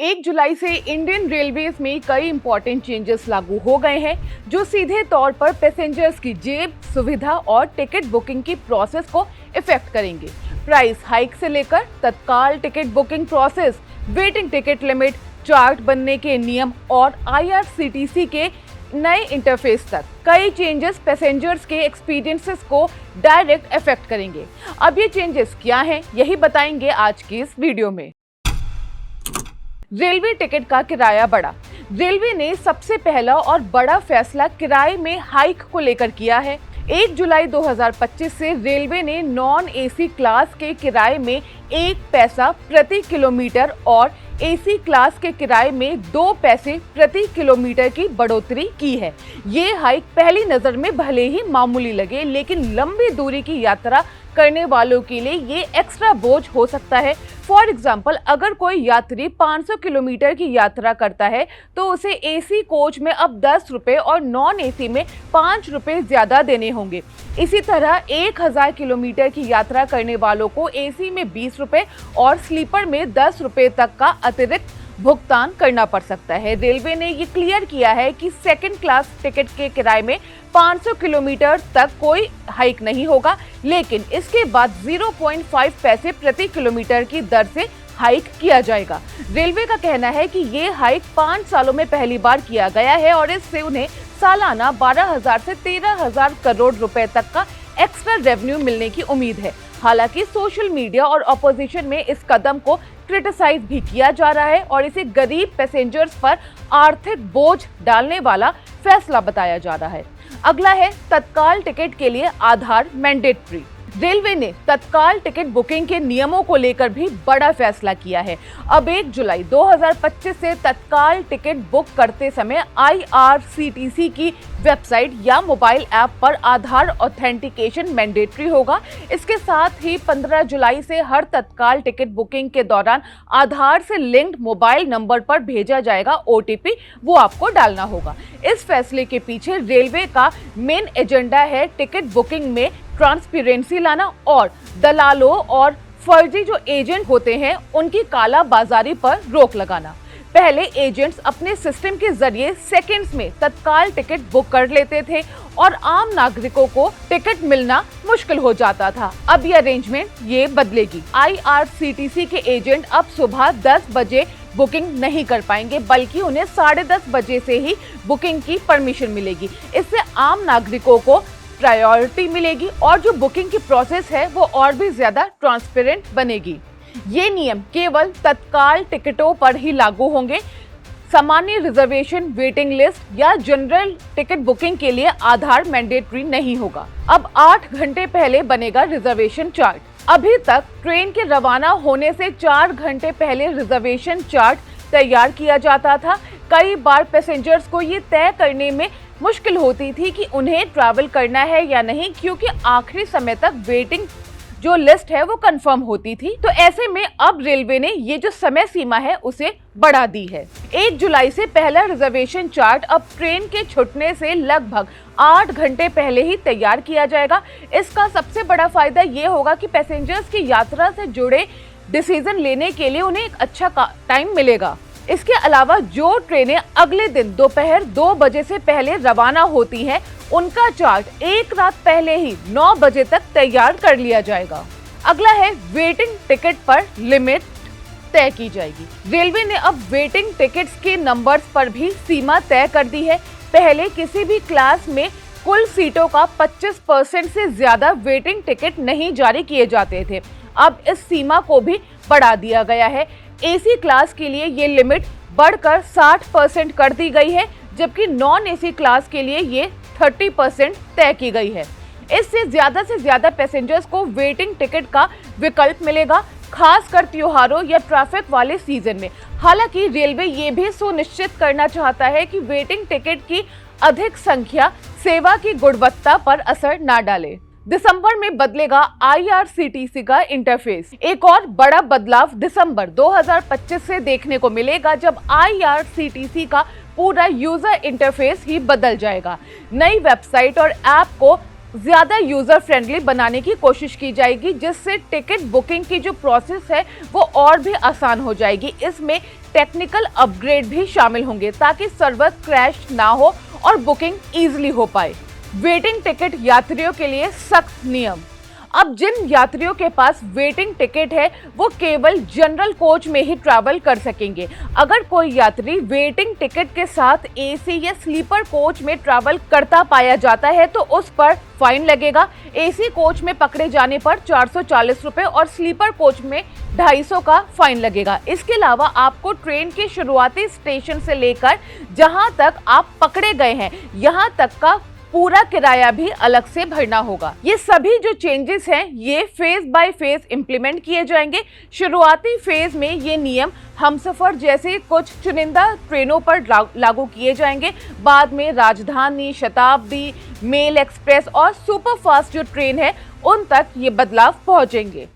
1 जुलाई से Indian railways में कई इंपॉर्टेंट चेंजेस लागू हो गए हैं जो सीधे तौर पर पैसेंजर्स की जेब, सुविधा और टिकट बुकिंग की प्रोसेस को इफेक्ट करेंगे। प्राइस हाइक से लेकर तत्काल ticket booking process, waiting ticket limit, chart बनने के नियम और IRCTC के नए इंटरफेस तक कई चेंजेस पैसेंजर्स के एक्सपीरियंसेस को डायरेक्ट इफेक्ट करेंगे। अब ये चेंजेस क्या हैं, यही बताएंगे आज की इस वीडियो में। रेलवे टिकट का किराया बढ़ा। रेलवे ने सबसे पहला और बड़ा फैसला किराए में हाइक को लेकर किया है। 1 जुलाई 2025 से रेलवे ने नॉन AC क्लास के किराए में 1 पैसा प्रति किलोमीटर और AC क्लास के किराए में 2 पैसे प्रति किलोमीटर की बढ़ोतरी की है। ये हाइक पहली नजर में भले ही मामूली लगे, लेकिन लंबी दूरी की यात्रा करने वालों के लिए ये एक्स्ट्रा बोझ हो सकता है। फॉर एग्जाम्पल, अगर कोई यात्री 500 किलोमीटर की यात्रा करता है तो उसे AC कोच में अब 10 रुपए और नॉन AC में 5 रुपए ज्यादा देने होंगे। इसी तरह 1000 किलोमीटर की यात्रा करने वालों को AC में 20 रुपए और स्लीपर में 10 रुपए तक का अतिरिक्त भुगतान करना पड़ सकता है। रेलवे ने ये क्लियर किया है कि सेकंड क्लास टिकट के किराए में 500 किलोमीटर तक कोई हाइक नहीं होगा, लेकिन इसके बाद 0.5 पैसे प्रति किलोमीटर की दर से हाइक किया जाएगा। रेलवे का कहना है कि ये हाइक 5 सालों में पहली बार किया गया है और इससे उन्हें सालाना 12,000 से 13,000 करोड़ रुपए तक का एक्स्ट्रा रेवेन्यू मिलने की उम्मीद है। हालांकि सोशल मीडिया और ऑपोजिशन में इस कदम को क्रिटिसाइज भी किया जा रहा है और इसे गरीब पैसेंजर्स पर आर्थिक बोझ डालने वाला फैसला बताया जा रहा है। अगला है तत्काल टिकट के लिए आधार मैंडेटरी। रेलवे ने तत्काल टिकट बुकिंग के नियमों को लेकर भी बड़ा फैसला किया है। अब 1 जुलाई 2025 से तत्काल टिकट बुक करते समय IRCTC की वेबसाइट या मोबाइल ऐप पर आधार ऑथेंटिकेशन मैंडेटरी होगा। इसके साथ ही 15 जुलाई से हर तत्काल टिकट बुकिंग के दौरान आधार से लिंक्ड मोबाइल नंबर पर भेजा जाएगा OTP, वो आपको डालना होगा। इस फैसले के पीछे रेलवे का मेन एजेंडा है टिकट बुकिंग में ट्रांसपेरेंसी लाना और दलालों और फर्जी जो एजेंट होते हैं उनकी काला बाजारी पर रोक लगाना। पहले एजेंट्स अपने सिस्टम के जरिए सेकंड्स में तत्काल टिकट बुक कर लेते थे और आम नागरिकों को टिकट मिलना मुश्किल हो जाता था। अब ये अरेंजमेंट ये बदलेगी। IRCTC के एजेंट अब सुबह 10 बजे बुकिंग नहीं कर पाएंगे, बल्कि उन्हें 10:30 बजे से ही बुकिंग की परमिशन मिलेगी। इससे आम नागरिकों को प्रायोरिटी मिलेगी और जो बुकिंग की प्रोसेस है वो और भी ज्यादा ट्रांसपेरेंट बनेगी। ये नियम केवल तत्काल टिकटों पर ही लागू होंगे। सामान्य रिजर्वेशन, वेटिंग लिस्ट या जनरल टिकट बुकिंग के लिए आधार मैंडेटरी नहीं होगा। अब 8 घंटे पहले बनेगा रिजर्वेशन चार्ट। अभी तक ट्रेन के रवाना होने से 4 घंटे पहले रिजर्वेशन चार्ट तैयार किया जाता था। कई बार पैसेंजर्स को ये तय करने में मुश्किल होती थी कि उन्हें ट्रैवल करना है या नहीं, क्योंकि आखिरी समय तक वेटिंग जो लिस्ट है वो कंफर्म होती थी। तो ऐसे में अब रेलवे ने ये जो समय सीमा है उसे बढ़ा दी है। 1 जुलाई से पहला रिजर्वेशन चार्ट अब ट्रेन के छूटने से लगभग 8 घंटे पहले ही तैयार किया जाएगा। इसका सबसे बड़ा फायदा ये होगा कि पैसेंजर्स की यात्रा से जुड़े डिसीजन लेने के लिए उन्हें एक अच्छा टाइम मिलेगा। इसके अलावा जो ट्रेनें अगले दिन दोपहर 2 बजे से पहले रवाना होती हैं, उनका चार्ट एक रात पहले ही 9 बजे तक तैयार कर लिया जाएगा। अगला है वेटिंग टिकट पर लिमिट तय की जाएगी। रेलवे ने अब वेटिंग टिकट्स के नंबर्स पर भी सीमा तय कर दी है। पहले किसी भी क्लास में कुल सीटों का 25% से ज्यादा वेटिंग टिकट नहीं जारी किए जाते थे। अब इस सीमा को भी बढ़ा दिया गया है। AC क्लास के लिए ये लिमिट बढ़कर 60% कर दी गई है, जबकि नॉन AC क्लास के लिए ये 30% तय की गई है। इससे से ज्यादा पैसेंजर्स को वेटिंग टिकट का विकल्प मिलेगा, खासकर त्योहारों या ट्रैफिक वाले सीजन में। हालांकि रेलवे ये भी सुनिश्चित करना चाहता है कि वेटिंग टिकट की अधिक संख्या सेवा की गुणवत्ता पर असर न डाले। दिसंबर में बदलेगा IRCTC का इंटरफेस। एक और बड़ा बदलाव दिसंबर 2025 से देखने को मिलेगा, जब IRCTC का पूरा यूजर इंटरफेस ही बदल जाएगा। नई वेबसाइट और ऐप को ज्यादा यूजर फ्रेंडली बनाने की कोशिश की जाएगी, जिससे टिकट बुकिंग की जो प्रोसेस है वो और भी आसान हो जाएगी। इसमें टेक्निकल अपग्रेड भी शामिल होंगे ताकि सर्वर क्रैश ना हो और बुकिंग इजीली हो पाए। वेटिंग टिकट यात्रियों के लिए सख्त नियम। अब जिन यात्रियों के पास वेटिंग टिकट है वो केवल जनरल कोच में ही ट्रैवल कर सकेंगे। अगर कोई यात्री वेटिंग टिकट के साथ एसी या स्लीपर कोच में ट्रैवल करता पाया जाता है तो उस पर फाइन लगेगा। एसी कोच में पकड़े जाने पर 440 रुपए और स्लीपर कोच में 250 का फाइन लगेगा। इसके अलावा आपको ट्रेन के शुरुआती स्टेशन से लेकर जहां तक आप पकड़े गए हैं यहां तक का पूरा किराया भी अलग से भरना होगा। ये सभी जो चेंजेस हैं ये फेज बाय फेज इंप्लीमेंट किए जाएंगे। शुरुआती फेज में ये नियम हमसफर जैसे कुछ चुनिंदा ट्रेनों पर लागू किए जाएंगे। बाद में राजधानी, शताब्दी, मेल एक्सप्रेस और सुपरफास्ट जो ट्रेन है उन तक ये बदलाव पहुंचेंगे।